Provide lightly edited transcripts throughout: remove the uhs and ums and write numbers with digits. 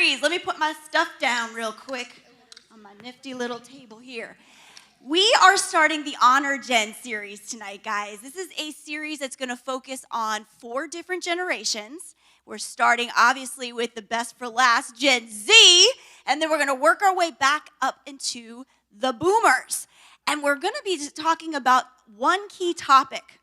series. Let me put my stuff down real quick on my nifty little table here. We are starting the Honor Gen series tonight, guys. This is a series that's going to focus on 4 different generations. We're starting, obviously, with the best for last, Gen Z, and then we're going to work our way back up into the boomers. And we're going to be talking about one key topic.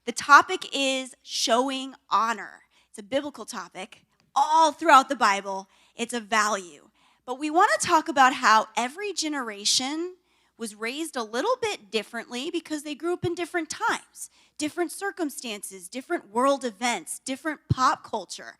The topic is showing honor. It's a biblical topic. All throughout the Bible, it's a value. But we want to talk about how every generation was raised a little bit differently because they grew up in different times, different circumstances, different world events, different pop culture.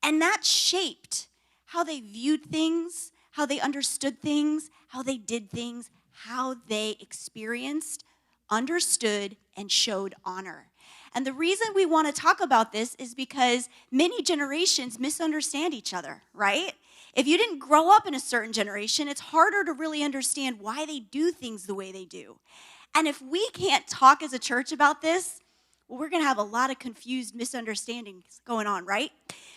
And that shaped how they viewed things, how they understood things, how they did things, how they experienced, understood, and showed honor. And the reason we want to talk about this is because many generations misunderstand each other, right? If you didn't grow up in a certain generation, it's harder to really understand why they do things the way they do. And if we can't talk as a church about this, well, we're going to have a lot of confused misunderstandings going on, right?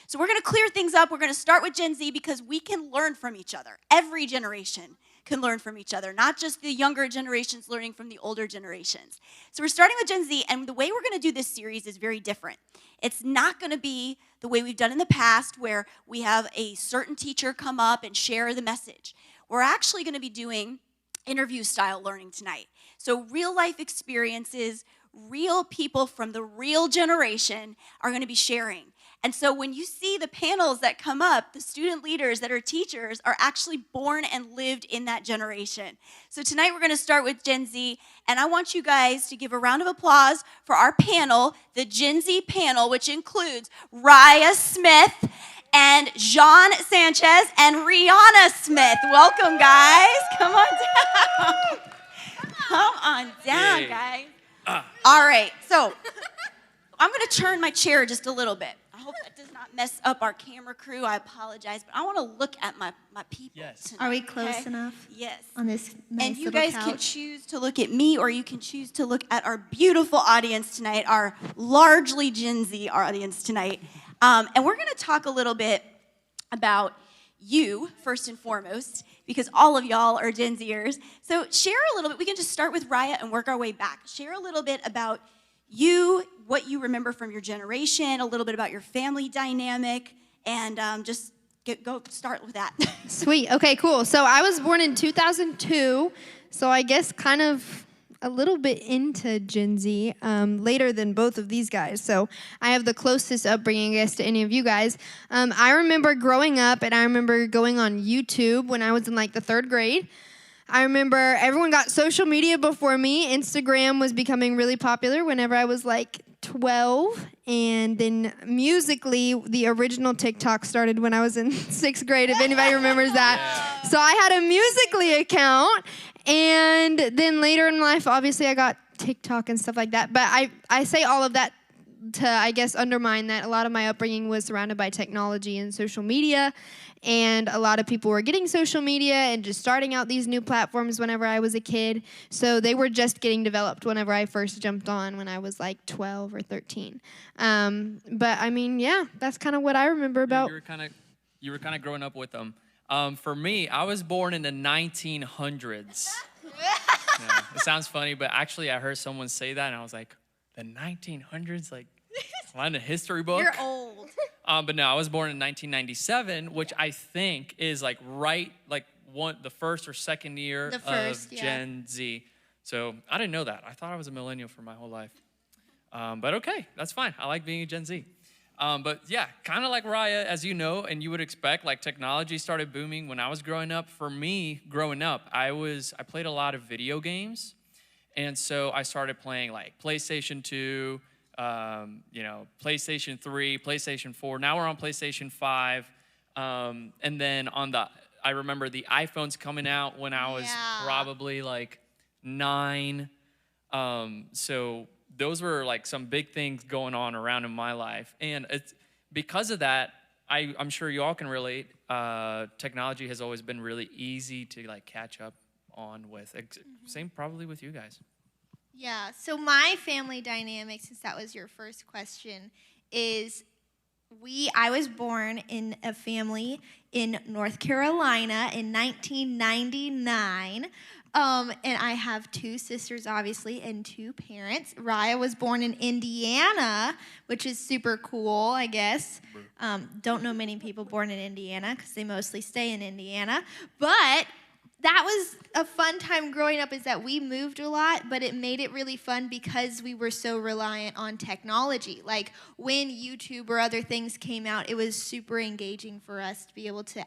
So we're going to clear things up. We're going to start with Gen Z because we can learn from each other. Every generation can learn from each other, not just the younger generations learning from the older generations. So we're starting with Gen Z, and the way we're going to do this series is very different. It's not going to be the way we've done in the past where we have a certain teacher come up and share the message. We're actually going to be doing interview-style learning tonight. So real-life experiences, real people from the real generation are going to be sharing. And so when you see the panels that come up, the student leaders that are teachers are actually born and lived in that generation. So tonight we're going to start with Gen Z, and I want you guys to give a round of applause for our panel, the Gen Z panel, which includes Raya Smith and Jean Sanchez and Rihanna Smith. Welcome, guys. Come on down. Come on down, guys. All right, so I'm going to turn my chair just a little bit. I hope that does not mess up our camera crew. I apologize, but I want to look at my people. Yes. Tonight, are we close enough? Yes. On this nice and you little guys couch? can choose to look at me, or you can choose to look at our beautiful audience tonight, our largely Gen Z audience tonight. And we're going to talk a little bit about you, first and foremost, because all of y'all are Gen Zers. So share a little bit. We can just start with Raya and work our way back. Share a little bit about you, what you remember from your generation, a little bit about your family dynamic, and just go start with that. Sweet. Okay, cool. So I was born in 2002, so I guess kind of a little bit into Gen Z, later than both of these guys. So I have the closest upbringing, I guess, to any of you guys. I remember growing up, and I remember going on YouTube when I was in like the 3rd grade. I remember everyone got social media before me. Instagram was becoming really popular whenever I was like 12. And then Musically, the original TikTok started when I was in 6th grade, if anybody remembers that. Yeah. So I had a Musically account. And then later in life, obviously, I got TikTok and stuff like that. But I say all of that to, I guess, undermine that a lot of my upbringing was surrounded by technology and social media. And a lot of people were getting social media and just starting out these new platforms whenever I was a kid. So they were just getting developed whenever I first jumped on when I was like 12 or 13. But I mean, yeah, that's kind of what I remember about. You were kind of growing up with them. For me, I was born in the 1900s. Yeah, it sounds funny, but actually I heard someone say that, and I was like, the 1900s? Like, am I in a history book? You're old. But no, I was born in 1997, which I think is like the first or second year of Gen Z. So I didn't know that. I thought I was a millennial for my whole life. But okay, that's fine. I like being a Gen Z. But yeah, kind of like Raya, as you know, and you would expect, like technology started booming when I was growing up. For me, growing up, I played a lot of video games. And so I started playing like PlayStation 2, PlayStation 3, PlayStation 4. Now we're on PlayStation 5. And then I remember the iPhones coming out when I was probably like 9. So those were like some big things going on around in my life. And it's because of that, I'm sure you all can relate. Technology has always been really easy to like catch up on with. Same probably with you guys. Yeah, so my family dynamic, since that was your first question, is I was born in a family in North Carolina in 1999. And I have 2 sisters, obviously, and 2 parents. Raya was born in Indiana, which is super cool, I guess. Don't know many people born in Indiana because they mostly stay in Indiana. But that was a fun time growing up, is that we moved a lot, but it made it really fun because we were so reliant on technology. Like when YouTube or other things came out, it was super engaging for us to be able to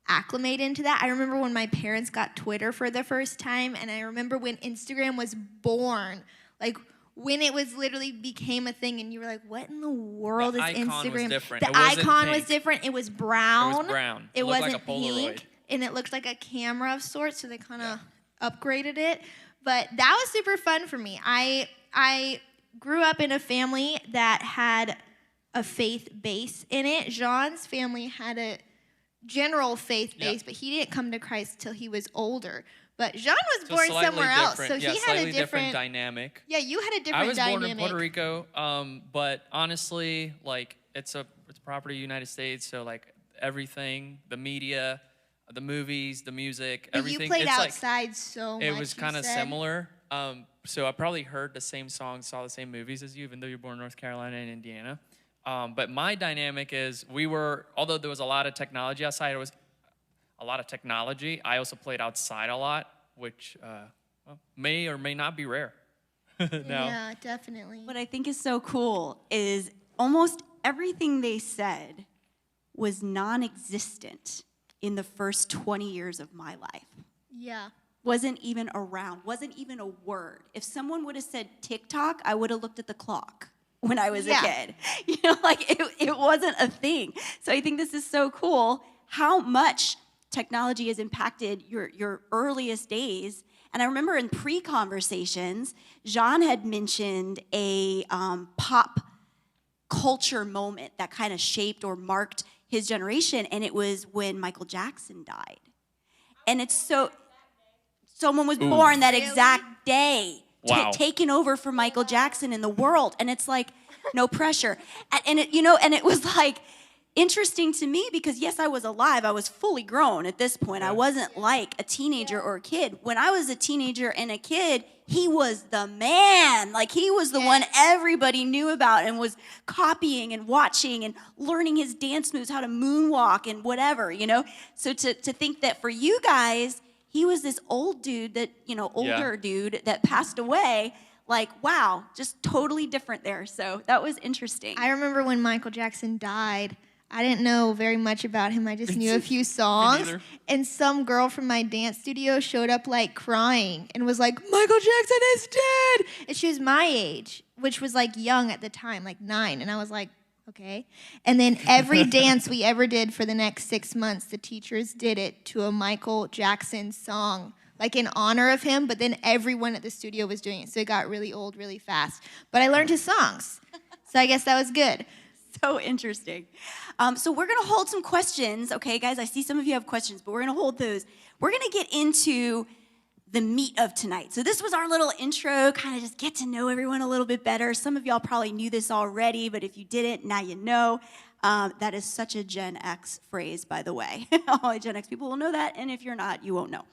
acclimate into that. I remember when my parents got Twitter for the first time, and I remember when Instagram was born, like when it was literally became a thing, and you were like, what in the world is Instagram? Was different. The icon was different. It was brown. It was brown. It looked wasn't like a Polaroid. pink. And it looked like a camera of sorts, so they kind of upgraded it. But that was super fun for me. I grew up in a family that had a faith base in it. Jean's family had a general faith base, but he didn't come to Christ till he was older. But Jean was born somewhere else, so he had a different dynamic. Yeah, you had a different dynamic. I was born in Puerto Rico, but honestly, like it's property of the United States, so like everything, the media, the movies, the music, everything. You played it's outside like, so much. It was kind of similar. So I probably heard the same songs, saw the same movies as you, even though you're born in North Carolina and Indiana. But my dynamic is although there was a lot of technology outside, it was a lot of technology. I also played outside a lot, which may or may not be rare. Yeah, definitely. What I think is so cool is almost everything they said was non-existent in the first 20 years of my life. Yeah. Wasn't even around, wasn't even a word. If someone would have said TikTok, I would have looked at the clock when I was a kid. You know, like it wasn't a thing. So I think this is so cool how much technology has impacted your earliest days. And I remember in pre-conversations, Jean had mentioned a pop culture moment that kind of shaped or marked his generation, and it was when Michael Jackson died. And it's someone was born that exact day, taking over for Michael Jackson in the world, and it's like no pressure. And it was like interesting to me because yes, I was alive, I was fully grown at this point. I wasn't like a teenager or a kid. When I was a teenager and a kid, he was the man. Like he was the one everybody knew about and was copying and watching and learning his dance moves, how to moonwalk and whatever, you know? So to think that for you guys, he was this old dude that, older dude that passed away, like, wow, just totally different there. So that was interesting. I remember when Michael Jackson died, I didn't know very much about him. I just knew a few songs. And some girl from my dance studio showed up like crying and was like, Michael Jackson is dead. And she was my age, which was like young at the time, like 9. And I was like, okay. And then every dance we ever did for the next 6 months, the teachers did it to a Michael Jackson song, like in honor of him. But then everyone at the studio was doing it. So it got really old really fast. But I learned his songs. So I guess that was good. So interesting. So we're going to hold some questions. Okay, guys, I see some of you have questions, but we're going to hold those. We're going to get into the meat of tonight. So this was our little intro, kind of just get to know everyone a little bit better. Some of y'all probably knew this already, but if you didn't, now you know. That is such a Gen X phrase, by the way. All Gen X people will know that, and if you're not, you won't know.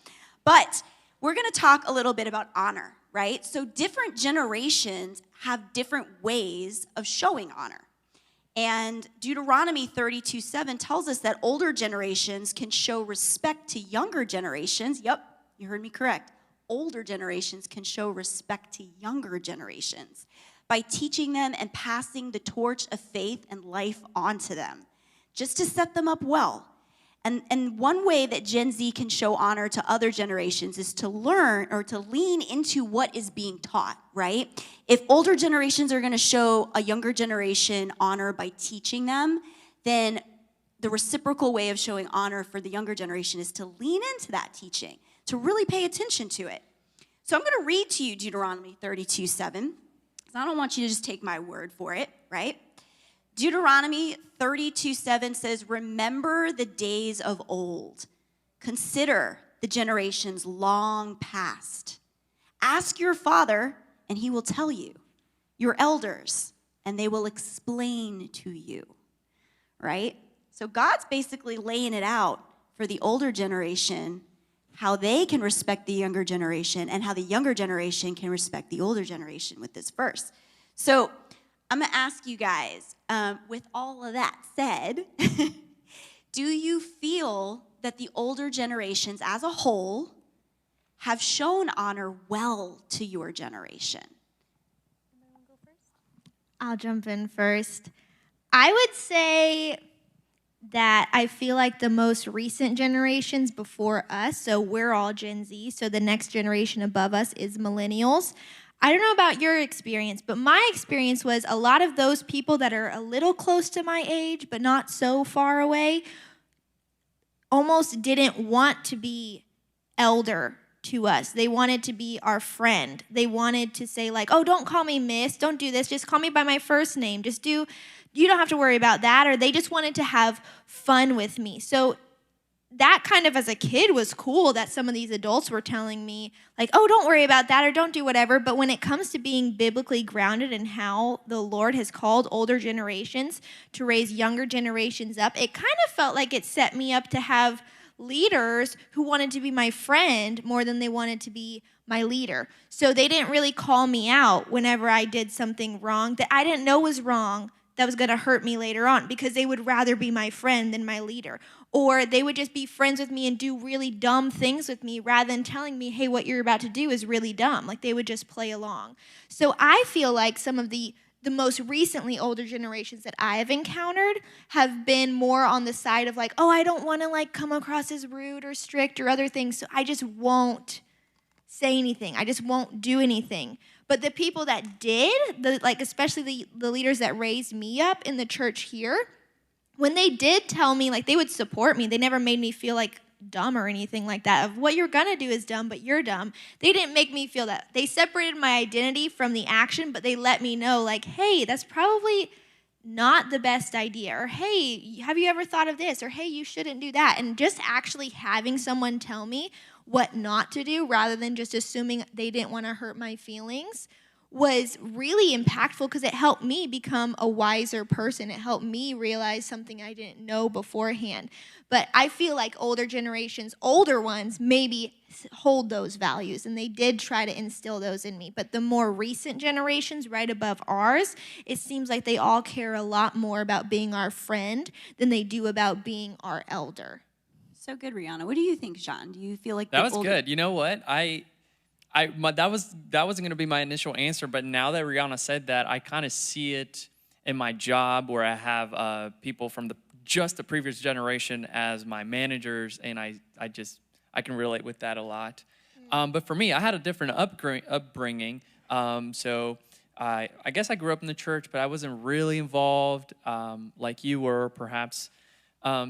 But we're going to talk a little bit about honor, right? So different generations have different ways of showing honor. And Deuteronomy 32:7 tells us that older generations can show respect to younger generations. Yep, you heard me correct. Older generations can show respect to younger generations by teaching them and passing the torch of faith and life on to them, just to set them up well. And one way that Gen Z can show honor to other generations is to learn or to lean into what is being taught, right? If older generations are going to show a younger generation honor by teaching them, then the reciprocal way of showing honor for the younger generation is to lean into that teaching, to really pay attention to it. So I'm going to read to you Deuteronomy 32:7, because I don't want you to just take my word for it, right? Deuteronomy 32:7 says, remember the days of old. Consider the generations long past. Ask your father, and he will tell you. Your elders, and they will explain to you. right? So God's basically laying it out for the older generation, how they can respect the younger generation and how the younger generation can respect the older generation with this verse. So I'm going to ask you guys, with all of that said, do you feel that the older generations as a whole have shown honor well to your generation? I'll jump in first. I would say that I feel like the most recent generations before us, so we're all Gen Z, so the next generation above us is millennials. I don't know about your experience, but my experience was a lot of those people that are a little close to my age, but not so far away, almost didn't want to be elder to us. They wanted to be our friend. They wanted to say like, oh, don't call me miss, don't do this, just call me by my first name. You don't have to worry about that. Or they just wanted to have fun with me. So that kind of as a kid was cool that some of these adults were telling me like, oh, don't worry about that or don't do whatever. But when it comes to being biblically grounded in how the Lord has called older generations to raise younger generations up, it kind of felt like it set me up to have leaders who wanted to be my friend more than they wanted to be my leader. So they didn't really call me out whenever I did something wrong that I didn't know was wrong that was going to hurt me later on, because they would rather be my friend than my leader. Or they would just be friends with me and do really dumb things with me rather than telling me, hey, what you're about to do is really dumb. Like they would just play along. So I feel like some of the most recently older generations that I have encountered have been more on the side of like, oh, I don't want to like come across as rude or strict or other things, so I just won't say anything. I just won't do anything. But the people that did, especially the leaders that raised me up in the church here, when they did tell me, like they would support me, they never made me feel like dumb or anything like that. Of what you're gonna do is dumb, but you're dumb. They didn't make me feel that. They separated my identity from the action, but they let me know like, hey, that's probably not the best idea. Or hey, have you ever thought of this? Or hey, you shouldn't do that. And just actually having someone tell me what not to do rather than just assuming they didn't want to hurt my feelings was really impactful, because it helped me become a wiser person. It helped me realize something I didn't know beforehand. But I feel like older generations, older ones, maybe hold those values, and they did try to instill those in me. But the more recent generations, right above ours, it seems like they all care a lot more about being our friend than they do about being our elder. So good, Rihanna. What do you think, Sean? Do you feel like that was good? You know what? That wasn't going to be my initial answer, but now that Rihanna said that, I kind of see it in my job where I have people from the previous generation as my managers, and I can relate with that a lot. But for me, I had a different upbringing. So I guess I grew up in the church, but I wasn't really involved like you were, perhaps.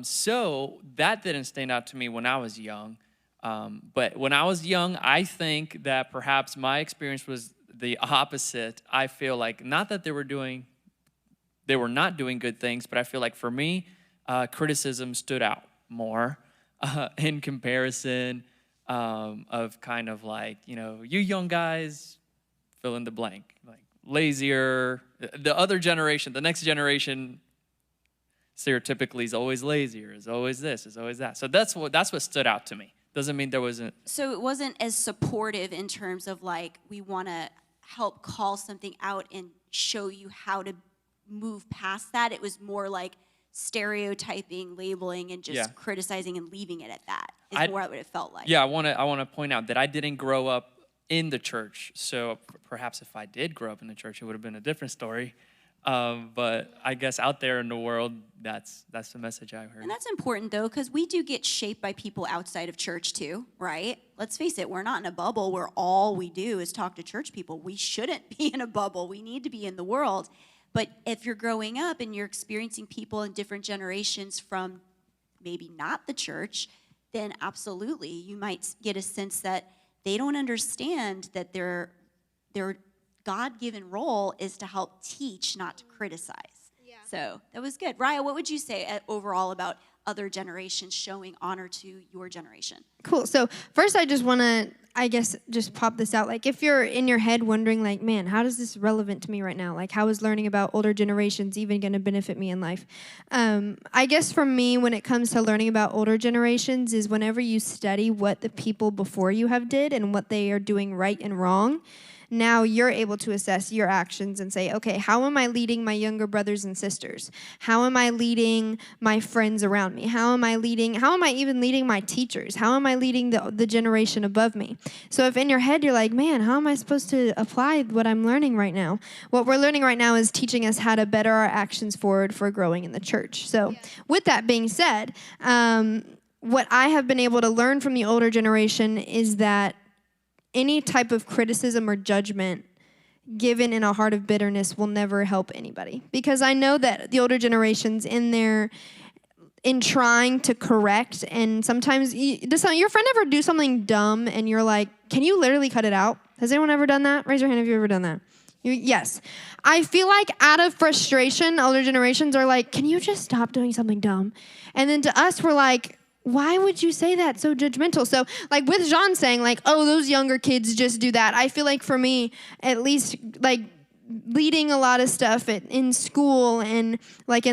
So that didn't stand out to me when I was young. But when I was young, I think that perhaps my experience was the opposite. I feel like not that they were not doing good things, but I feel like for me, criticism stood out more in comparison of kind of like, you young guys, fill in the blank, like lazier. The other generation, the next generation, stereotypically is always lazier, is always this, is always that. So that's what stood out to me. Doesn't mean there wasn't. So it wasn't as supportive in terms of like, we want to help call something out and show you how to move past that. It was more like stereotyping, labeling, and just criticizing and leaving it at that. Is more what it felt like. Yeah, I want to point out that I didn't grow up in the church. So perhaps if I did grow up in the church, it would have been a different story. But I guess out there in the world, that's the message I heard. And that's important, though, because we do get shaped by people outside of church, too, right? Let's face it, we're not in a bubble where all we do is talk to church people. We shouldn't be in a bubble. We need to be in the world. But if you're growing up and you're experiencing people in different generations from maybe not the church, then absolutely, you might get a sense that they don't understand that their God-given role is to help teach, not to criticize. Yeah. So that was good. Raya, what would you say overall about other generations showing honor to your generation? Cool. So first, I just want to I guess just pop this out. Like if you're in your head wondering like, man, how is this relevant to me right now? Like how is learning about older generations even going to benefit me in life? I guess for me, when it comes to learning about older generations is whenever you study what the people before you have did and what they are doing right and wrong, now you're able to assess your actions and say, okay, how am I leading my younger brothers and sisters? How am I leading my friends around me? How am I even leading my teachers? How am I leading the generation above me? So if in your head you're like, man, how am I supposed to apply what I'm learning right now? What we're learning right now is teaching us how to better our actions forward for growing in the church. So with that being said, what I have been able to learn from the older generation is that any type of criticism or judgment given in a heart of bitterness will never help anybody. Because I know that the older generations in trying to correct, and sometimes, does your friend ever do something dumb and you're like, can you literally cut it out? Has anyone ever done that? Raise your hand if you've ever done that. Yes. I feel like out of frustration, older generations are like, can you just stop doing something dumb? And then to us, we're like, why would you say that? So judgmental. So like with Jean saying like, oh, those younger kids just do that. I feel like for me, at least like leading a lot of stuff in school and like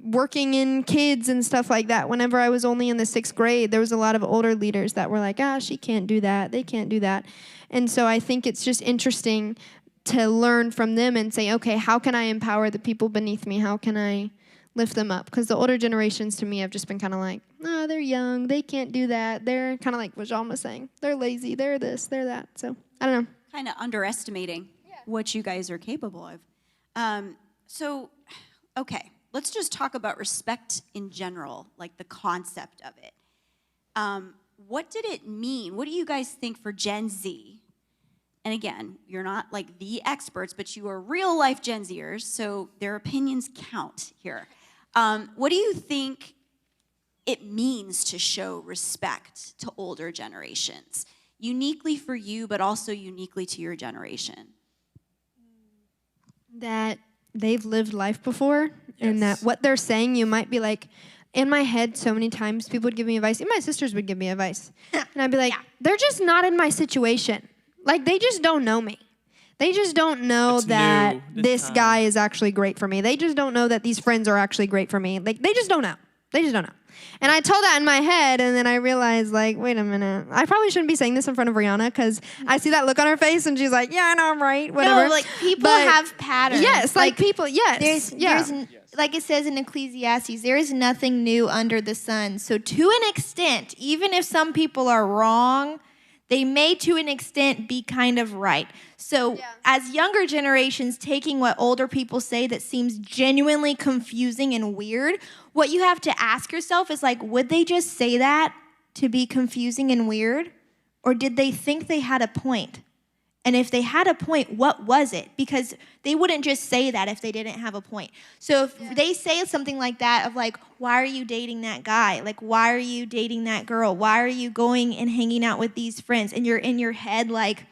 working in kids and stuff like that. Whenever I was only in the 6th grade, there was a lot of older leaders that were like, she can't do that. They can't do that. And so I think it's just interesting to learn from them and say, okay, how can I empower the people beneath me? How can I lift them up? Because the older generations to me have just been kind of like, they're young, they can't do that. They're kind of like what Jean was saying. They're lazy, they're this, they're that. So I don't know. Kind of underestimating what you guys are capable of. Okay, let's just talk about respect in general, like the concept of it. What did it mean? What do you guys think for Gen Z? And again, you're not like the experts, but you are real life Gen Zers, so their opinions count here. What do you think it means to show respect to older generations? Uniquely for you, but also uniquely to your generation. That they've lived life before, and that what they're saying, you might be like, in my head, so many times people would give me advice, and my sisters would give me advice. And I'd be like, they're just not in my situation. Like, they just don't know me. They just don't know that this guy is actually great for me. They just don't know that these friends are actually great for me. Like, they just don't know. They just don't know. And I told that in my head, and then I realized, like, wait a minute. I probably shouldn't be saying this in front of Rihanna, because I see that look on her face, and she's like, yeah, I know I'm right, whatever. No, like, people have patterns. Yes, like people, yes. There's like it says in Ecclesiastes, there is nothing new under the sun. So to an extent, even if some people are wrong, they may, to an extent, be kind of right. So as younger generations taking what older people say that seems genuinely confusing and weird, what you have to ask yourself is like, would they just say that to be confusing and weird? Or did they think they had a point? And if they had a point, what was it? Because they wouldn't just say that if they didn't have a point. So if they say something like that of like, why are you dating that guy? Like, why are you dating that girl? Why are you going and hanging out with these friends? And you're in your head like,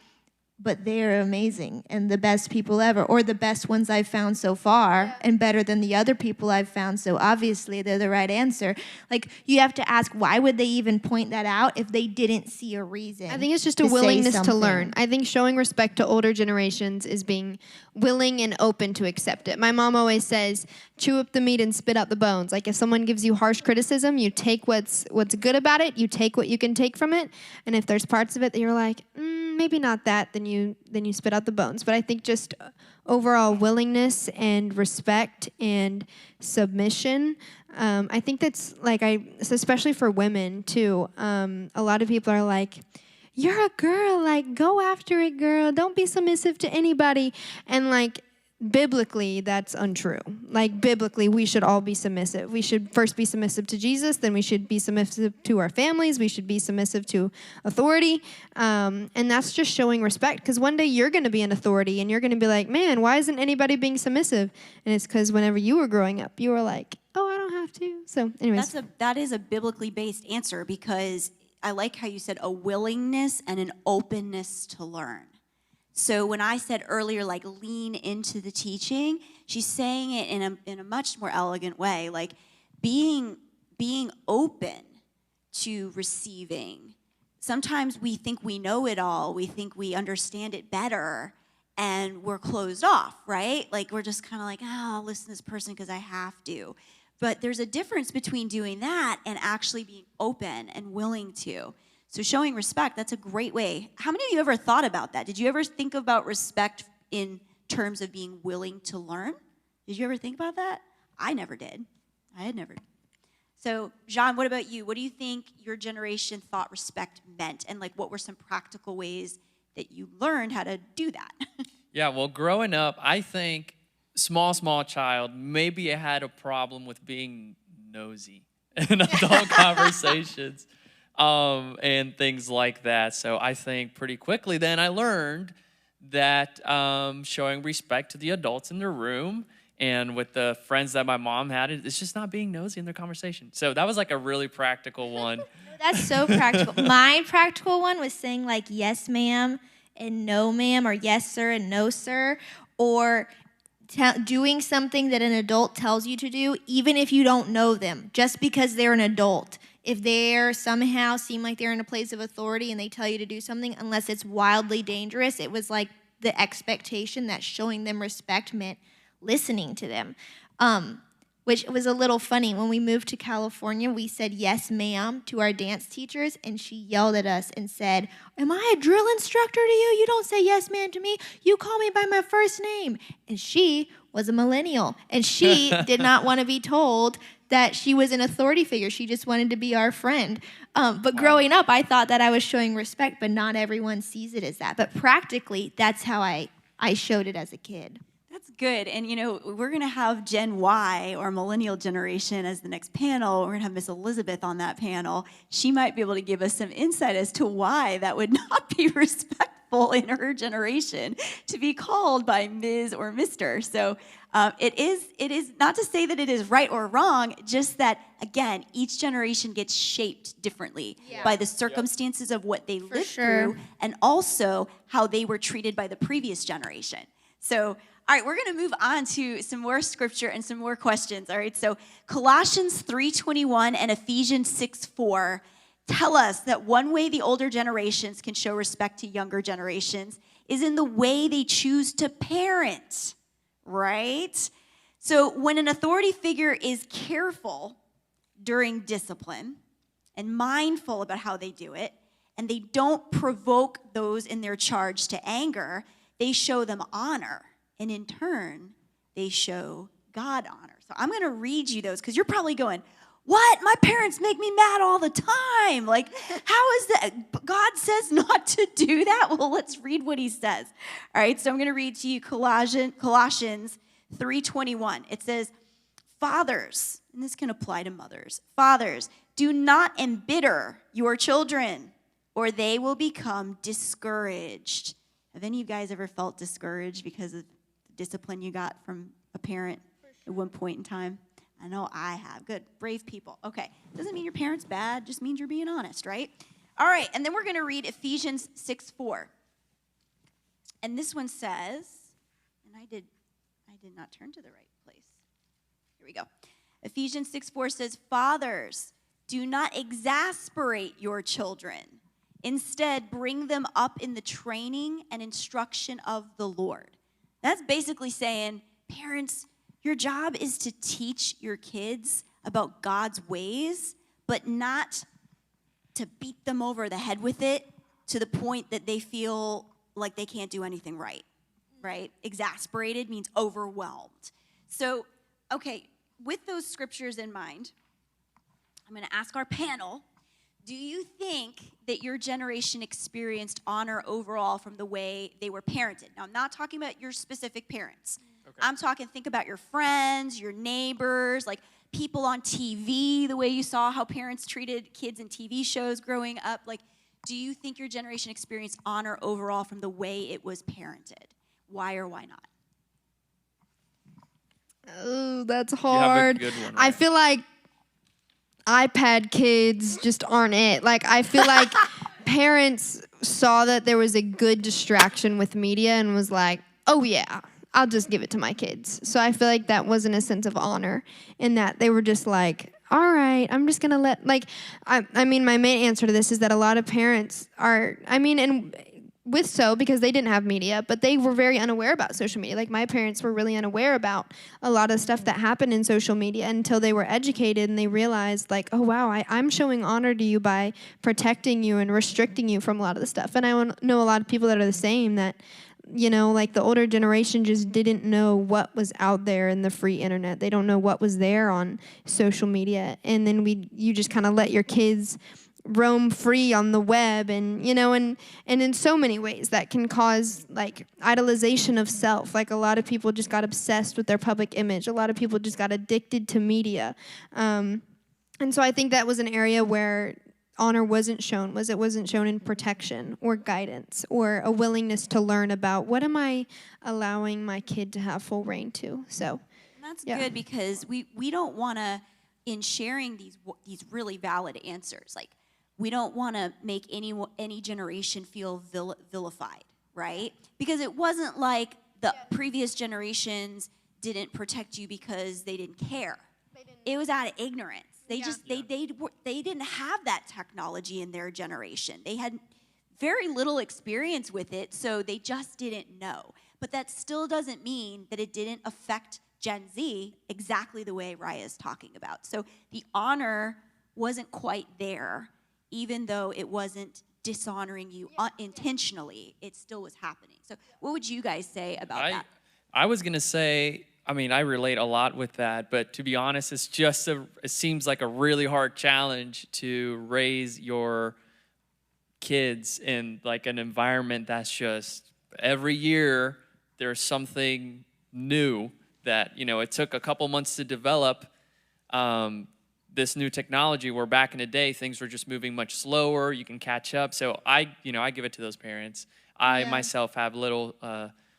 but they're amazing and the best people ever, or the best ones I've found so far and better than the other people I've found. So obviously they're the right answer. Like, you have to ask, why would they even point that out if they didn't see a reason? I think it's just a willingness to learn. I think showing respect to older generations is being willing and open to accept it. My mom always says, chew up the meat and spit out the bones. Like, if someone gives you harsh criticism, you take what's good about it, you take what you can take from it, and if there's parts of it that you're like, maybe not that, then you spit out the bones. But I think just overall willingness and respect and submission, I think that's like, especially for women too, a lot of people are like, you're a girl, like, go after it, girl. Don't be submissive to anybody. And like, biblically, that's untrue. Like, biblically, we should all be submissive. We should first be submissive to Jesus, then we should be submissive to our families, we should be submissive to authority, and that's just showing respect, because one day you're going to be an authority, and you're going to be like, man, why isn't anybody being submissive? And it's because whenever you were growing up, you were like, oh, I don't have to. So anyways. That is a biblically based answer, because I like how you said a willingness and an openness to learn. So when I said earlier, like, lean into the teaching, she's saying it in a much more elegant way, like being open to receiving sometimes we think we know it all. We think we understand it better, and we're closed off, right? Like we're just kind of like, oh, I'll listen to this person because I have to. But there's a difference between doing that and actually being open and willing to. So showing respect, that's a great way. How many of you ever thought about that? Did you ever think about respect in terms of being willing to learn? Did you ever think about that? I never did. I had never. So, Jean, what about you? What do you think your generation thought respect meant? And like, what were some practical ways that you learned how to do that? Yeah, well, growing up, I think small child, maybe I had a problem with being nosy in adult conversations and things like that. So I think pretty quickly then I learned that showing respect to the adults in the room and with the friends that my mom had, it's just not being nosy in their conversation. So that was like a really practical one. That's so practical. My practical one was saying like yes, ma'am, and no, ma'am, or yes, sir, and no, sir, or doing something that an adult tells you to do, even if you don't know them, just because they're an adult. If they're somehow seem like they're in a place of authority and they tell you to do something, unless it's wildly dangerous, it was like the expectation that showing them respect meant listening to them, which was a little funny. When we moved to California, we said yes, ma'am, to our dance teachers, and she yelled at us and said, am I a drill instructor to you? You don't say yes, ma'am to me. You call me by my first name. And she was a millennial, and she did not want to be told that she was an authority figure. She just wanted to be our friend. But growing up, I thought that I was showing respect, but not everyone sees it as that. But practically, that's how I showed it as a kid. That's good. And, you know, we're going to have Gen Y or millennial generation as the next panel. We're going to have Miss Elizabeth on that panel. She might be able to give us some insight as to why that would not be respectful in her generation to be called by Ms. or Mr. So it is not to say that it is right or wrong, just that, again, each generation gets shaped differently by the circumstances of what they lived through and also how they were treated by the previous generation. So, all right, we're going to move on to some more scripture and some more questions. All right, so Colossians 3:21 and Ephesians 6:4 tell us that one way the older generations can show respect to younger generations is in the way they choose to parent, right? So when an authority figure is careful during discipline and mindful about how they do it, and they don't provoke those in their charge to anger, they show them honor. And in turn, they show God honor. So I'm going to read you those because you're probably going, what? My parents make me mad all the time. Like, how is that? God says not to do that? Well, let's read what he says. All right, so I'm going to read to you Colossians 3:21. It says, fathers, and this can apply to mothers, fathers, do not embitter your children, or they will become discouraged. Have any of you guys ever felt discouraged because of discipline you got from a parent at one point in time? I know I have. Good, brave people. Okay, doesn't mean your parent's bad, just means you're being honest, right? All right, and then we're going to read Ephesians 6:4. And this one says, and I did not turn to the right place. Here we go. Ephesians 6:4 says, fathers, do not exasperate your children. Instead, bring them up in the training and instruction of the Lord. That's basically saying, parents, your job is to teach your kids about God's ways, but not to beat them over the head with it to the point that they feel like they can't do anything right? Exasperated means overwhelmed. So, okay, with those scriptures in mind, I'm going to ask our panel, do you think that your generation experienced honor overall from the way they were parented? Now, I'm not talking about your specific parents. Okay. I'm talking, think about your friends, your neighbors, like people on TV, the way you saw how parents treated kids in TV shows growing up. Like, do you think your generation experienced honor overall from the way it was parented? Why or why not? Oh, that's hard. You have a good one, right? I feel like iPad kids just aren't it. Like, I feel like parents saw that there was a good distraction with media and was like, oh, yeah, I'll just give it to my kids. So I feel like that wasn't a sense of honor in that they were just like, all right, I'm just going to let, like, I mean, my main answer to this is that a lot of parents are, I mean, and because they didn't have media, but they were very unaware about social media. Like, my parents were really unaware about a lot of stuff that happened in social media until they were educated and they realized, like, oh, wow, I'm showing honor to you by protecting you and restricting you from a lot of the stuff. And I know a lot of people that are the same, that, you know, like the older generation just didn't know what was out there in the free internet. They don't know what was there on social media. And then you just kind of let your kids roam free on the web, and, you know, and in so many ways that can cause like idolization of self. Like, a lot of people just got obsessed with their public image. A lot of people just got addicted to media. And so I think that was an area where honor wasn't shown, it wasn't shown in protection or guidance or a willingness to learn about what am I allowing my kid to have full reign to. So And that's good, because we don't want to, in sharing these really valid answers, like, we don't want to make any generation feel vilified, right? Because it wasn't like the previous generations didn't protect you because they didn't care. It was out of ignorance. They didn't have that technology in their generation. They had very little experience with it, so they just didn't know. But that still doesn't mean that it didn't affect Gen Z exactly the way Raya is talking about. So the honor wasn't quite there, even though it wasn't dishonoring you intentionally. It still was happening. So what would you guys say about that? I was going to say, I mean, I relate a lot with that, but to be honest, it seems like a really hard challenge to raise your kids in like an environment that's just every year there's something new that, you know, it took a couple months to develop this new technology, where back in the day things were just moving much slower. You can catch up. So I give it to those parents. I myself have little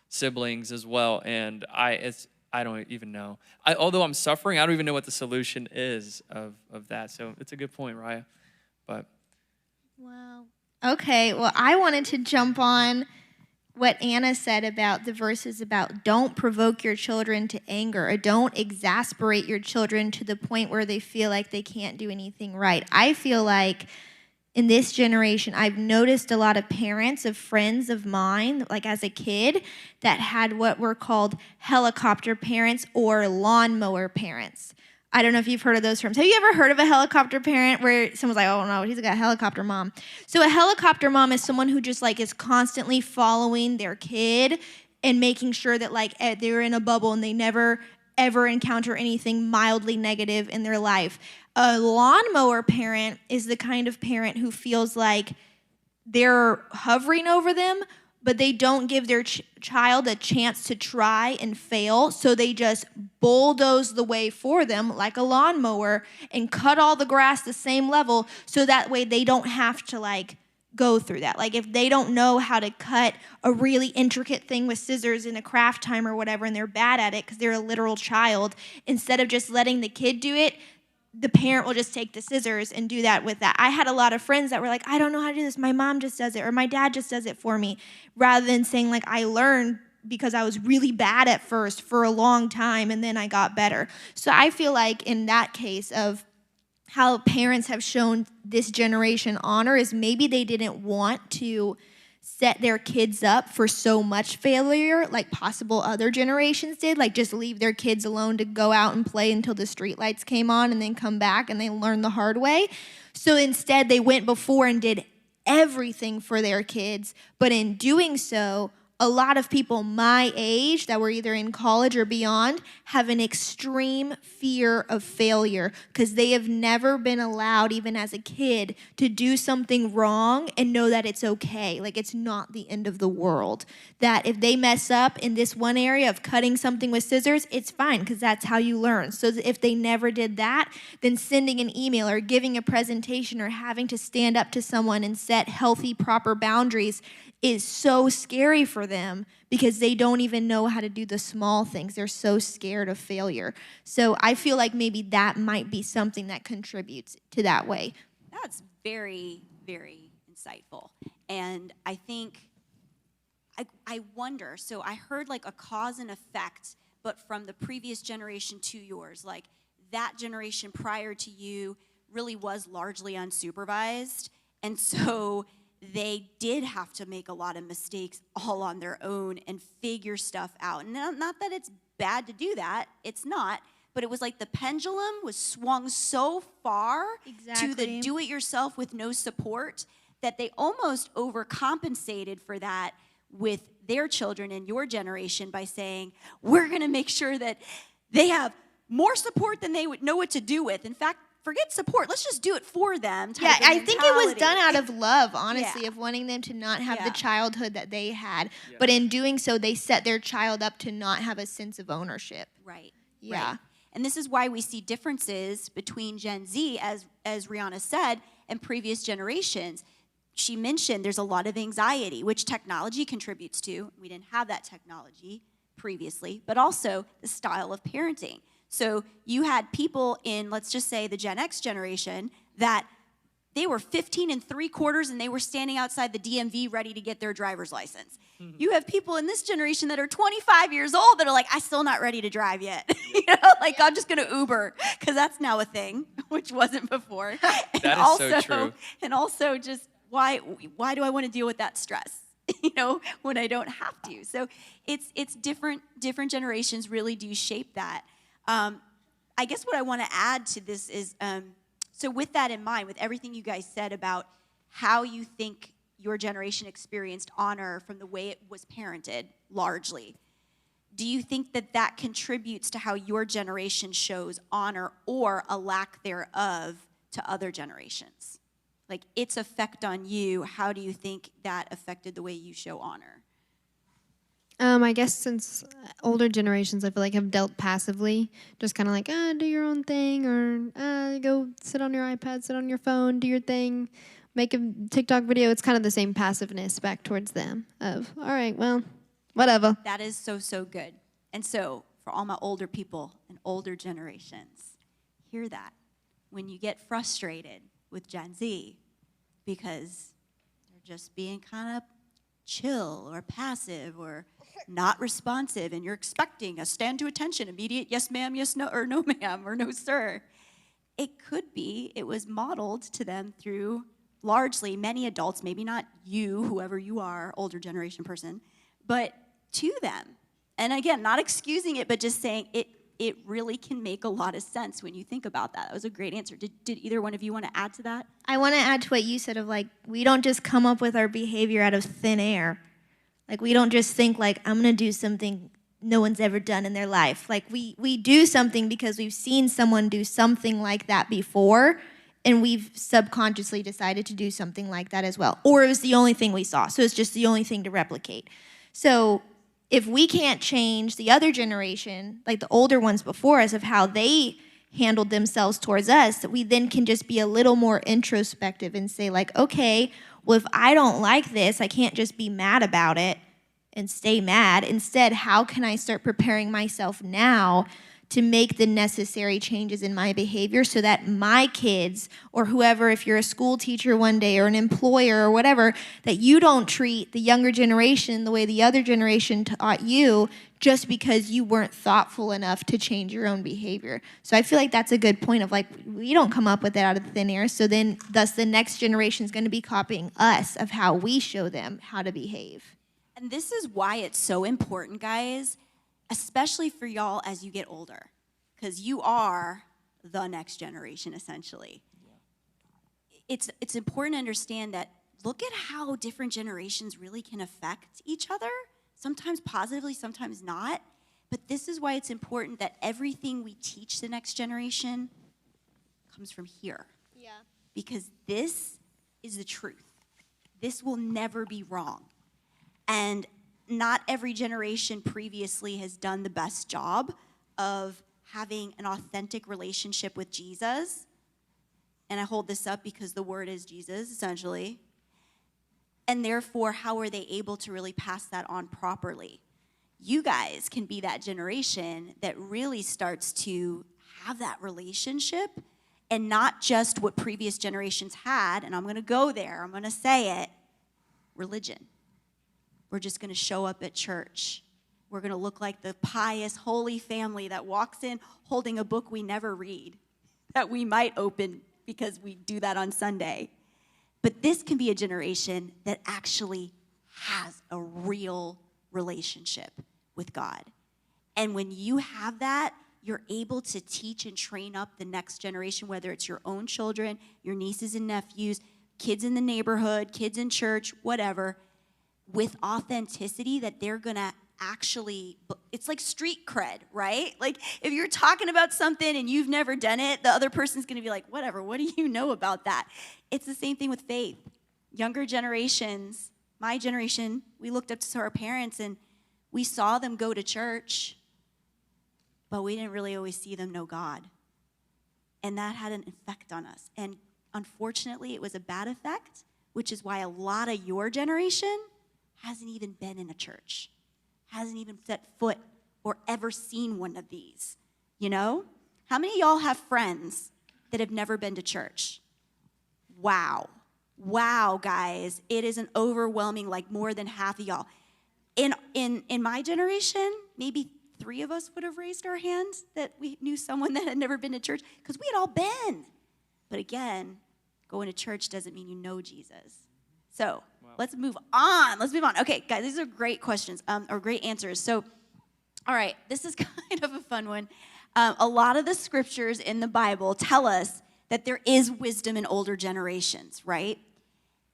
siblings as well, and I don't even know. Although I'm suffering, I don't even know what the solution is of that. So it's a good point, Raya. But Wow. Okay, well, I wanted to jump on what Anna said about the verses about don't provoke your children to anger, or don't exasperate your children to the point where they feel like they can't do anything right. I feel like in this generation, I've noticed a lot of parents of friends of mine, like as a kid, that had what were called helicopter parents or lawnmower parents. I don't know if you've heard of those terms. Have you ever heard of a helicopter parent where someone's like, oh no, he's got a helicopter mom? So a helicopter mom is someone who just like is constantly following their kid and making sure that like they're in a bubble and they never ever encounter anything mildly negative in their life. A lawnmower parent is the kind of parent who feels like they're hovering over them, but they don't give their child a chance to try and fail, so they just bulldoze the way for them like a lawnmower and cut all the grass the same level, so that way they don't have to like go through that. Like if they don't know how to cut a really intricate thing with scissors in a craft time or whatever, and they're bad at it because they're a literal child, instead of just letting the kid do it, the parent will just take the scissors and do that with that. I had a lot of friends that were like, I don't know how to do this. My mom just does it, or my dad just does it for me, rather than saying like, I learned because I was really bad at first for a long time and then I got better. So I feel like in that case of how parents have shown this generation honor is maybe they didn't want to set their kids up for so much failure like possible other generations did, like just leave their kids alone to go out and play until the streetlights came on and then come back and they learned the hard way. So instead they went before and did everything for their kids, but in doing so, a lot of people my age that were either in college or beyond have an extreme fear of failure because they have never been allowed, even as a kid, to do something wrong and know that it's okay. Like it's not the end of the world. That if they mess up in this one area of cutting something with scissors, it's fine because that's how you learn. So if they never did that, then sending an email or giving a presentation or having to stand up to someone and set healthy, proper boundaries is so scary for them because they don't even know how to do the small things. They're so scared of failure. So I feel like maybe that might be something that contributes to that way. That's very, very insightful. And I think, I wonder, so I heard like a cause and effect, but from the previous generation to yours, like that generation prior to you really was largely unsupervised. And so they did have to make a lot of mistakes all on their own and figure stuff out. And not that it's bad to do that, it's not, but it was like the pendulum was swung so far to the do-it-yourself with no support that they almost overcompensated for that with their children in your generation by saying, we're going to make sure that they have more support than they would know what to do with. In fact, forget support. Let's just do it for them. Yeah, I think it was done out of love, honestly, Yeah. of wanting them to not have the Yeah. childhood that they had. Yeah. But in doing so, they set their child up to not have a sense of ownership. Right. Yeah. Right. And this is why we see differences between Gen Z, as Rihanna said, and previous generations. She mentioned there's a lot of anxiety, which technology contributes to. We didn't have that technology previously, but also the style of parenting. So you had people in, let's just say, the Gen X generation that they were 15 3/4 and they were standing outside the DMV ready to get their driver's license. Mm-hmm. You have people in this generation that are 25 years old that are like, I'm still not ready to drive yet. I'm just going to Uber because that's now a thing, which wasn't before. And That is also, so true. And also just why do I want to deal with that stress? When I don't have to. So it's different generations really do shape that. I guess what I want to add to this is, so with that in mind, with everything you guys said about how you think your generation experienced honor from the way it was parented, largely, do you think that contributes to how your generation shows honor or a lack thereof to other generations? Like its effect on you, how do you think that affected the way you show honor? I guess since older generations, I feel like have dealt passively, just kind of like, do your own thing, or go sit on your iPad, sit on your phone, do your thing, make a TikTok video. It's kind of the same passiveness back towards them of, all right, well, whatever. That is so good. And so for all my older people and older generations, hear that. When you get frustrated with Gen Z because they're just being kind of chill or passive or not responsive, and you're expecting a stand to attention, immediate yes ma'am, yes no, or no ma'am, or no sir. It could be it was modeled to them through largely many adults, maybe not you, whoever you are, older generation person, but to them. And again, not excusing it, but just saying it really can make a lot of sense when you think about that. That was a great answer. Did either one of you want to add to that? I want to add to what you said of like, we don't just come up with our behavior out of thin air. Like, we don't just think like, I'm going to do something no one's ever done in their life. Like, we do something because we've seen someone do something like that before, and we've subconsciously decided to do something like that as well. Or it was the only thing we saw, so it's just the only thing to replicate. So if we can't change the other generation, like the older ones before us, of how they handled themselves towards us, we then can just be a little more introspective and say like, okay, well, if I don't like this, I can't just be mad about it and stay mad. Instead, how can I start preparing myself now to make the necessary changes in my behavior so that my kids or whoever, if you're a school teacher one day or an employer or whatever, that you don't treat the younger generation the way the other generation taught you just because you weren't thoughtful enough to change your own behavior. So I feel like that's a good point of like, we don't come up with it out of thin air, so then thus the next generation is going to be copying us of how we show them how to behave. And this is why it's so important, guys, especially for y'all as you get older, because you are the next generation, essentially. Yeah. It's important to understand that look at how different generations really can affect each other, sometimes positively, sometimes not. But this is why it's important that everything we teach the next generation comes from here. Yeah. Because this is the truth. This will never be wrong. And not every generation previously has done the best job of having an authentic relationship with Jesus. And I hold this up because the word is Jesus, essentially. And therefore, how are they able to really pass that on properly? You guys can be that generation that really starts to have that relationship, and not just what previous generations had, and I'm going to go there, I'm going to say it, religion. We're just going to show up at church We're going to look like the pious, holy family that walks in holding a book we never read, that we might open because we do that on Sunday. But this can be a generation that actually has a real relationship with God. And when you have that, you're able to teach and train up the next generation, whether it's your own children, your nieces and nephews, kids in the neighborhood, kids in church, whatever, with authenticity that they're going to actually, it's like street cred, right? Like if you're talking about something and you've never done it, the other person's going to be like, whatever, what do you know about that? It's the same thing with faith. Younger generations, my generation, we looked up to our parents and we saw them go to church, but we didn't really always see them know God. And that had an effect on us. And unfortunately, it was a bad effect, which is why a lot of your generation hasn't even been in a church, hasn't even set foot or ever seen one of these, you know? How many of y'all have friends that have never been to church? Wow. Wow, guys. It is an overwhelming, like more than half of y'all. In my generation, maybe 3 of us would have raised our hands that we knew someone that had never been to church because we had all been. But again, going to church doesn't mean you know Jesus. So let's move on. Okay, guys, these are great questions or great answers. So, all right, this is kind of a fun one. A lot of the scriptures in the Bible tell us that there is wisdom in older generations, right?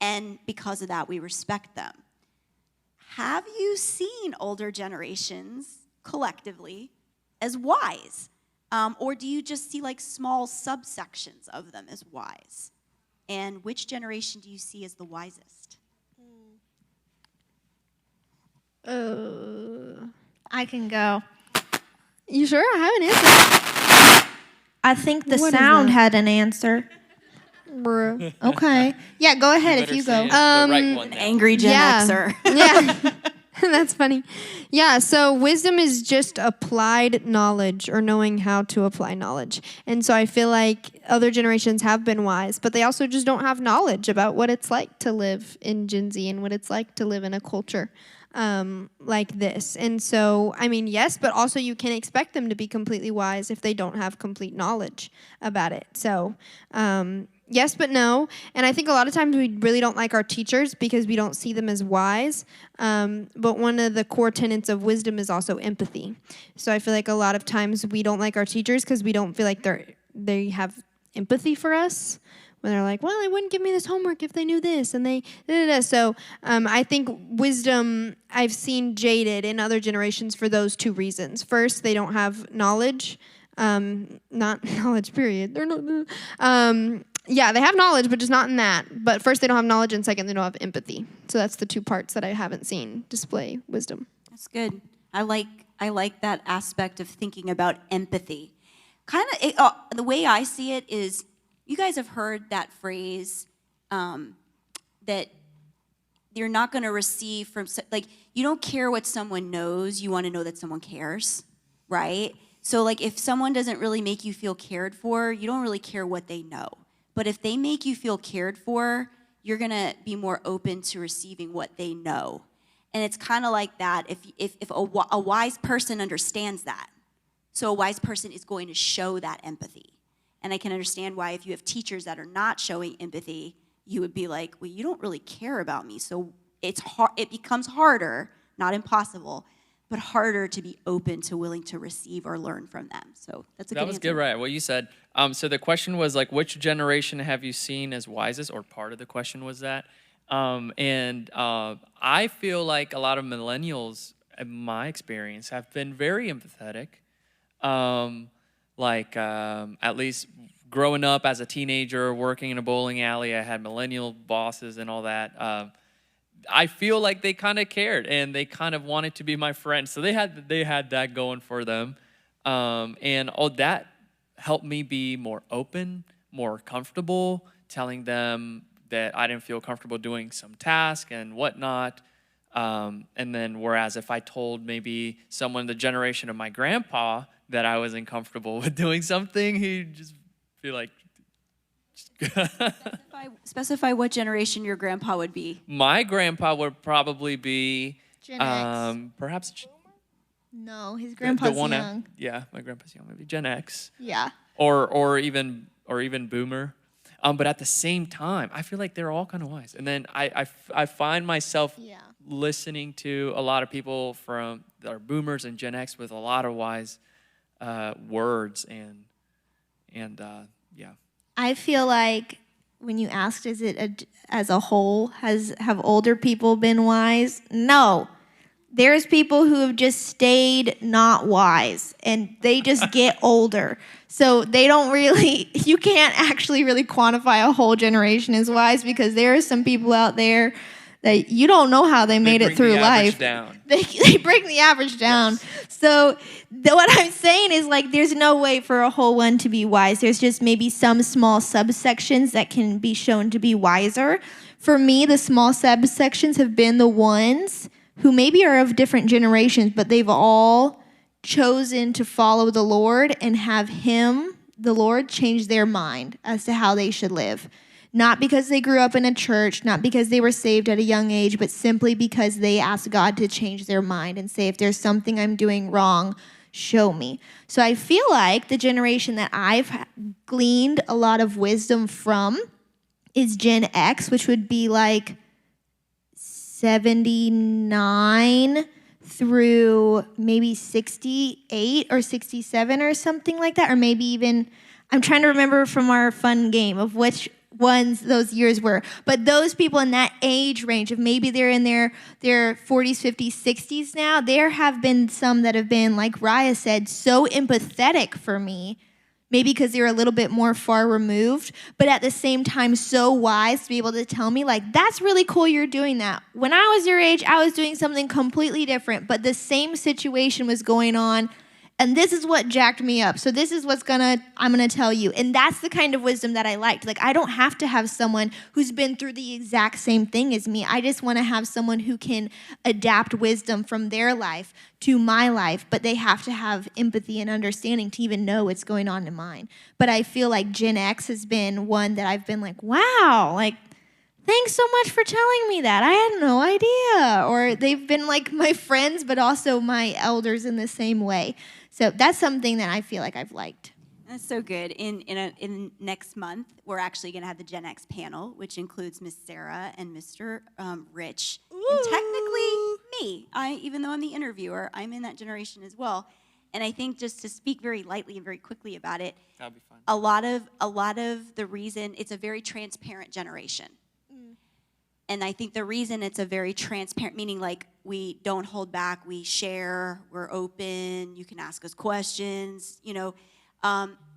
And because of that, we respect them. Have you seen older generations collectively as wise? Or do you just see like small subsections of them as wise? And which generation do you see as the wisest? I can go. You sure? I have an answer. I think the What is sound that? had an answer. Bruh. Okay. Yeah, go ahead if better you say go. it the right one An now. angry Gen Xer. Yeah. That's funny. Yeah, so wisdom is just applied knowledge or knowing how to apply knowledge. And so I feel like other generations have been wise, but they also just don't have knowledge about what it's like to live in Gen Z and what it's like to live in a culture like this. And so, I mean, yes, but also you can expect them to be completely wise if they don't have complete knowledge about it. So, yes, but no. And I think a lot of times we really don't like our teachers because we don't see them as wise. But one of the core tenets of wisdom is also empathy. So I feel like a lot of times we don't like our teachers because we don't feel like they have empathy for us. When they're like, well, they wouldn't give me this homework if they knew this, and they da-da-da. So I think wisdom I've seen jaded in other generations for those 2 reasons. First, they don't have knowledge, not knowledge, period. They're not. Yeah, they have knowledge, but just not in that. But first, they don't have knowledge, and second, they don't have empathy. So that's the 2 parts that I haven't seen display wisdom. That's good. I like that aspect of thinking about empathy. Kind of the way I see it is, you guys have heard that phrase that you're not going to receive from, like, you don't care what someone knows, you want to know that someone cares, right? So, like, if someone doesn't really make you feel cared for, you don't really care what they know. But if they make you feel cared for, you're going to be more open to receiving what they know. And it's kind of like that if a wise person understands that. So a wise person is going to show that empathy. And I can understand why if you have teachers that are not showing empathy, you would be like, well, you don't really care about me. So it's hard. It becomes harder, not impossible, but harder to be open to willing to receive or learn from them. So that's a good answer. That was good, right? What you said. So the question was like, which generation have you seen as wisest? Or part of the question was that. I feel like a lot of millennials, in my experience, have been very empathetic. At least growing up as a teenager, working in a bowling alley, I had millennial bosses and all that. I feel like they kind of cared and they kind of wanted to be my friend. So they had that going for them. And all that helped me be more open, more comfortable, telling them that I didn't feel comfortable doing some task and whatnot. And then whereas if I told maybe someone the generation of my grandpa that I wasn't comfortable with doing something, he'd just be like, Specify what generation your grandpa would be. My grandpa would probably be Gen X. perhaps No, his The grandpa's one young. Yeah, my grandpa's young. Maybe Gen X. Yeah. Or even Boomer. But at the same time, I feel like they're all kind of wise. And then I find myself listening to a lot of people from that are Boomers and Gen X with a lot of wise words and yeah. I feel like when you asked, is it as a whole, have older people been wise? No. There's people who have just stayed not wise, and they just get older. So they don't really, you can't actually really quantify a whole generation as wise, because there are some people out there that you don't know how they made it through life. They bring the average down. Yes. So what I'm saying is, like, there's no way for a whole one to be wise. There's just maybe some small subsections that can be shown to be wiser. For me, the small subsections have been the ones who maybe are of different generations, but they've all chosen to follow the Lord and have Him, the Lord, change their mind as to how they should live. Not because they grew up in a church, not because they were saved at a young age, but simply because they asked God to change their mind and say, if there's something I'm doing wrong, show me. So I feel like the generation that I've gleaned a lot of wisdom from is Gen X, which would be like 79 through maybe 68 or 67 or something like that, or maybe even, I'm trying to remember from our fun game of which ones those years were. But those people in that age range of maybe they're in their 40s, 50s, 60s now, there have been some that have been, like Raya said, so empathetic for me. Maybe because they're a little bit more far removed, but at the same time so wise to be able to tell me, like, that's really cool you're doing that. When I was your age, I was doing something completely different, but the same situation was going on, and this is what jacked me up. So this is I'm gonna tell you. And that's the kind of wisdom that I liked. Like, I don't have to have someone who's been through the exact same thing as me. I just want to have someone who can adapt wisdom from their life to my life, but they have to have empathy and understanding to even know what's going on in mine. But I feel like Gen X has been one that I've been like, wow, like, thanks so much for telling me that. I had no idea. Or they've been like my friends, but also my elders in the same way. So that's something that I feel like I've liked. That's so good. In next month, we're actually going to have the Gen X panel, which includes Miss Sarah and Mr. Rich, and technically me. Even though I'm the interviewer, I'm in that generation as well. And I think, just to speak very lightly and very quickly about it, That'll be fun. a lot of the reason it's a very transparent generation. And I think the reason it's a very transparent, meaning like we don't hold back, we share, we're open, you can ask us questions,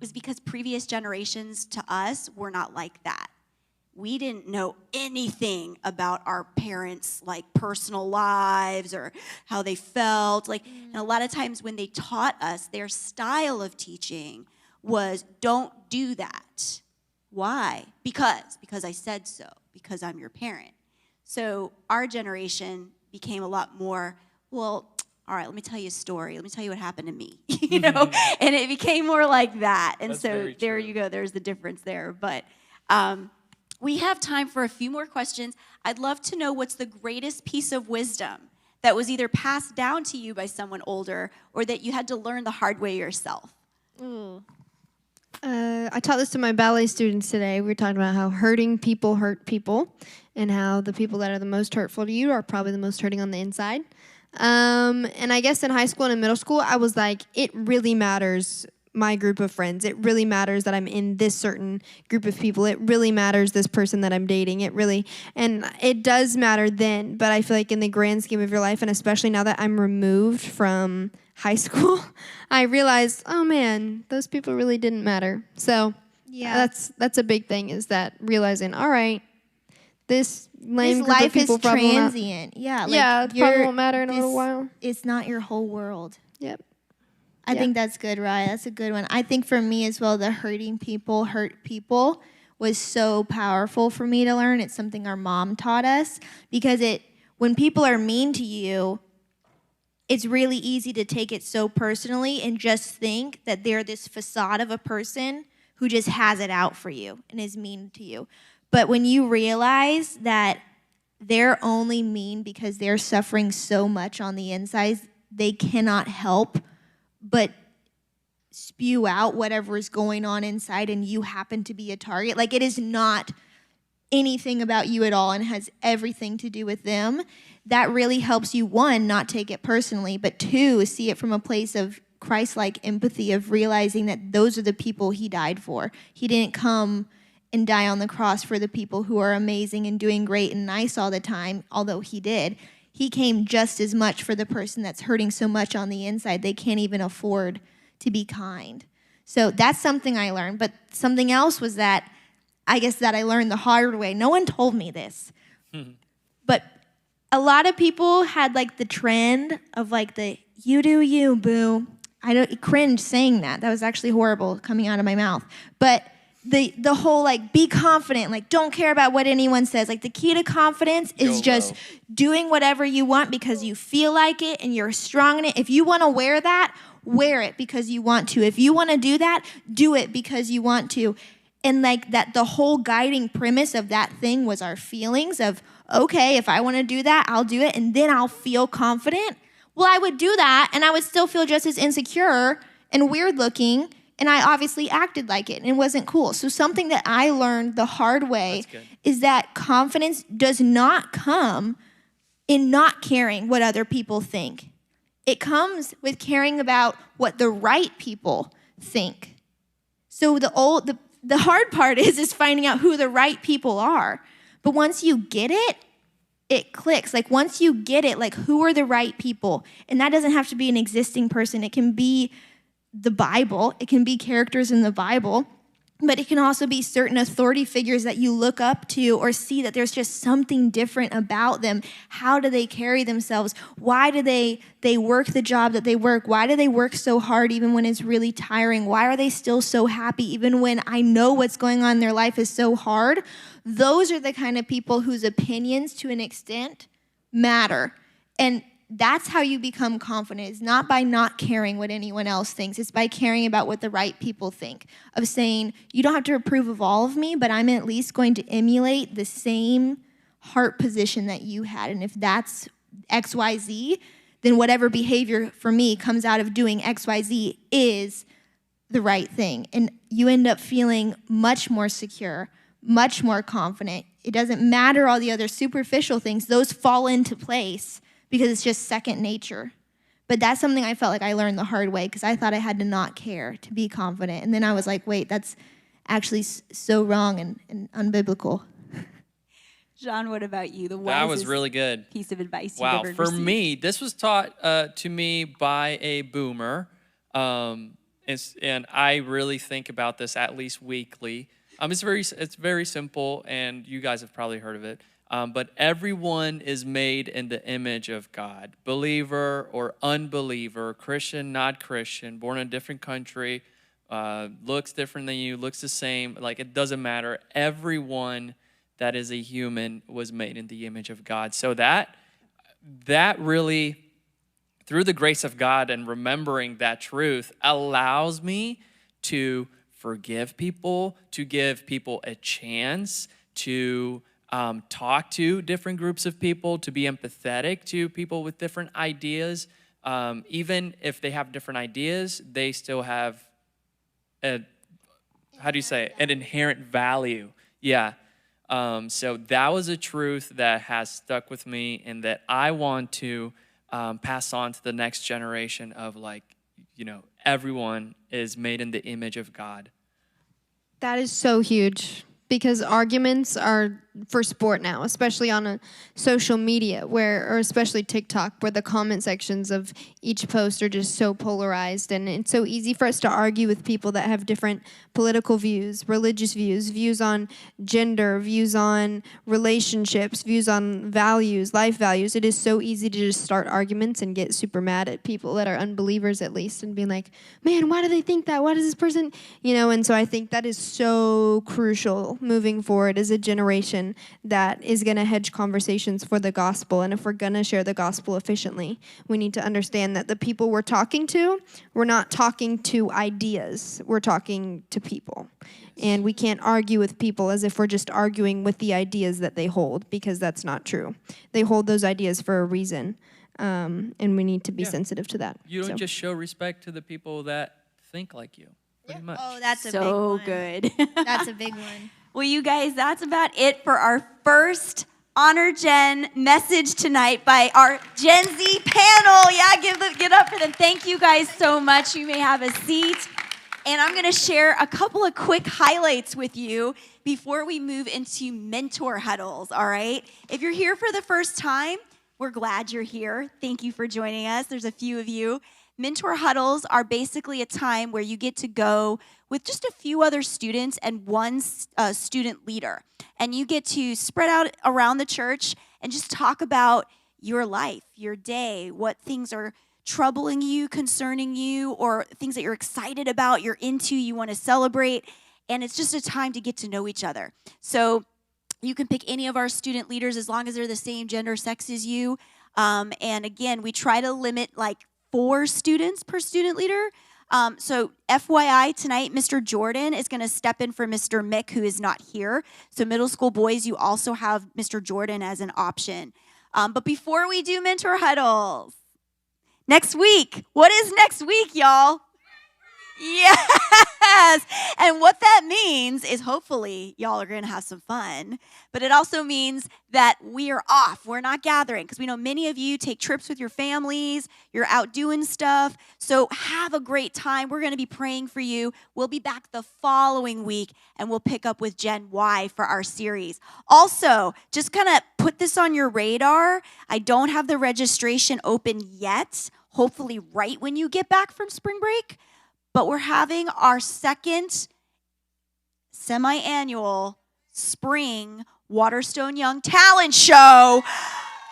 is because previous generations to us were not like that. We didn't know anything about our parents' like personal lives or how they felt. And a lot of times when they taught us, their style of teaching was, don't do that. Why? Because I said so, because I'm your parent. So our generation became a lot more, well, all right, let me tell you a story. Let me tell you what happened to me, And it became more like that. And That's so there you go. There's the difference there. But we have time for a few more questions. I'd love to know what's the greatest piece of wisdom that was either passed down to you by someone older or that you had to learn the hard way yourself. I taught this to my ballet students today. We were talking about how hurting people hurt people, and how the people that are the most hurtful to you are probably the most hurting on the inside. And I guess in high school and in middle school, I was like, it really matters, my group of friends. It really matters that I'm in this certain group of people. It really matters this person that I'm dating. And it does matter then, but I feel like in the grand scheme of your life, and especially now that I'm removed from high school, I realized, oh man, those people really didn't matter. So that's a big thing, is that realizing, all right, this lame group of people is transient. It probably won't matter in a little while. It's not your whole world. Yep. I think that's good, Raya. That's a good one. I think for me as well, the hurting people hurt people was so powerful for me to learn. It's something our mom taught us, because when people are mean to you, it's really easy to take it so personally and just think that they're this facade of a person who just has it out for you and is mean to you. But when you realize that they're only mean because they're suffering so much on the inside, they cannot help but spew out whatever is going on inside, and you happen to be a target. Like, it is not anything about you at all and has everything to do with them. That really helps you, one, not take it personally, but two, see it from a place of Christ-like empathy, of realizing that those are the people he died for. He didn't come and die on the cross for the people who are amazing and doing great and nice all the time, although he did. He came just as much for the person that's hurting so much on the inside they can't even afford to be kind. So that's something I learned. But something else was that I guess that I learned the hard way. No one told me this. But a lot of people had like the trend of like the you do you, boo. I don't cringe saying that. That was actually horrible coming out of my mouth. But the whole like be confident, like don't care about what anyone says. Like the key to confidence is just doing whatever you want because you feel like it and you're strong in it. If you want to wear that, wear it because you want to. If you want to do that, do it because you want to. And like that, the whole guiding premise of that thing was our feelings of, okay, if I want to do that, I'll do it, and then I'll feel confident. Well, I would do that, and I would still feel just as insecure and weird looking, and I obviously acted like it, and it wasn't cool. So something that I learned the hard way is that confidence does not come in not caring what other people think. It comes with caring about what the right people think. So the hard part is finding out who the right people are. But once you get it, it clicks. Like once you get it, like who are the right people? And that doesn't have to be an existing person. It can be the Bible. It can be characters in the Bible. But it can also be certain authority figures that you look up to or see that there's just something different about them. How do they carry themselves? Why do they work the job that they work? Why do they work so hard even when it's really tiring? Why are they still so happy even when I know what's going on in their life is so hard? Those are the kind of people whose opinions, to an extent, matter. And that's how you become confident. It's not by not caring what anyone else thinks. It's by caring about what the right people think. Of saying, you don't have to approve of all of me, but I'm at least going to emulate the same heart position that you had. And if that's XYZ, then whatever behavior for me comes out of doing XYZ is the right thing. And you end up feeling much more secure, much more confident. It doesn't matter all the other superficial things. Those fall into place because it's just second nature. But that's something I felt like I learned the hard way because I thought I had to not care to be confident. And then I was like, wait, that's actually so wrong and unbiblical. John, what about you? That was really good. Piece of advice you've wow, ever for received. me, this was taught to me by a boomer. And I really think about this at least weekly. It's very simple, and you guys have probably heard of it. But everyone is made in the image of God, believer or unbeliever, Christian, not Christian, born in a different country, looks different than you, looks the same. Like, it doesn't matter. Everyone that is a human was made in the image of God. So that really, through the grace of God and remembering that truth, allows me to forgive people, to give people a chance, to talk to different groups of people, to be empathetic to people with different ideas. Even if they have different ideas, they still have an inherent value. Yeah. So that was a truth that has stuck with me and that I want to pass on to the next generation of, like, everyone is made in the image of God. That is so huge because arguments are for sport now, especially on a social media or especially TikTok, where the comment sections of each post are just so polarized. And it's so easy for us to argue with people that have different political views, religious views, views on gender, views on relationships, views on values, life values. It is so easy to just start arguments and get super mad at people that are unbelievers, at least, and being like, man, why do they think that? Why does this person, And so I think that is so crucial moving forward as a generation that is going to hedge conversations for the gospel. And if we're going to share the gospel efficiently, we need to understand that the people we're talking to, we're not talking to ideas, we're talking to people. And we can't argue with people as if we're just arguing with the ideas that they hold, because that's not true. They hold those ideas for a reason. and we need to be sensitive to that. You don't just show respect to the people that think like you, pretty much. Oh, that's a big So one. good. That's a big one. Well, you guys, that's about it for our first Honor Gen message tonight by our Gen Z panel. Yeah, get up for them. Thank you guys so much. You may have a seat. And I'm going to share a couple of quick highlights with you before we move into mentor huddles, all right? If you're here for the first time, we're glad you're here. Thank you for joining us. There's a few of you. Mentor huddles are basically a time where you get to go with just a few other students and one student leader. And you get to spread out around the church and just talk about your life, your day, what things are troubling you, concerning you, or things that you're excited about, you're into, you want to celebrate. And it's just a time to get to know each other. So you can pick any of our student leaders as long as they're the same gender, sex as you. And again, we try to limit like 4 students per student leader. So FYI, tonight, Mr. Jordan is going to step in for Mr. Mick, who is not here. So middle school boys, you also have Mr. Jordan as an option. But before we do mentor huddles, next week, what is next week, y'all? Yes! And what that means is hopefully y'all are going to have some fun. But it also means that we are off. We're not gathering because we know many of you take trips with your families. You're out doing stuff. So have a great time. We're going to be praying for you. We'll be back the following week and we'll pick up with Gen Y for our series. Also, just kind of put this on your radar. I don't have the registration open yet. Hopefully right when you get back from spring break. But we're having our second semi-annual spring Waterstone Young Talent Show.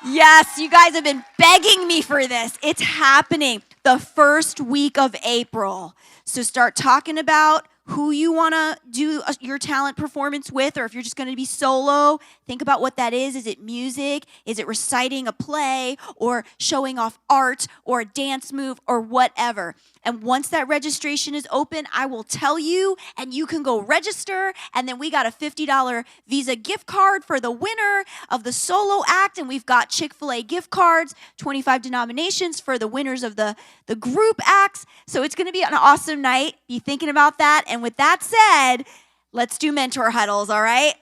Yes, you guys have been begging me for this. It's happening the first week of April. So start talking about who you want to do your talent performance with, or if you're just going to be solo, think about what that is. Is it music? Is it reciting a play or showing off art or a dance move or whatever? And once that registration is open, I will tell you, and you can go register. And then we got a $50 Visa gift card for the winner of the solo act. And we've got Chick-fil-A gift cards, 25 denominations for the winners of the group acts. So it's going to be an awesome night. Be thinking about that. And with that said, let's do mentor huddles, all right?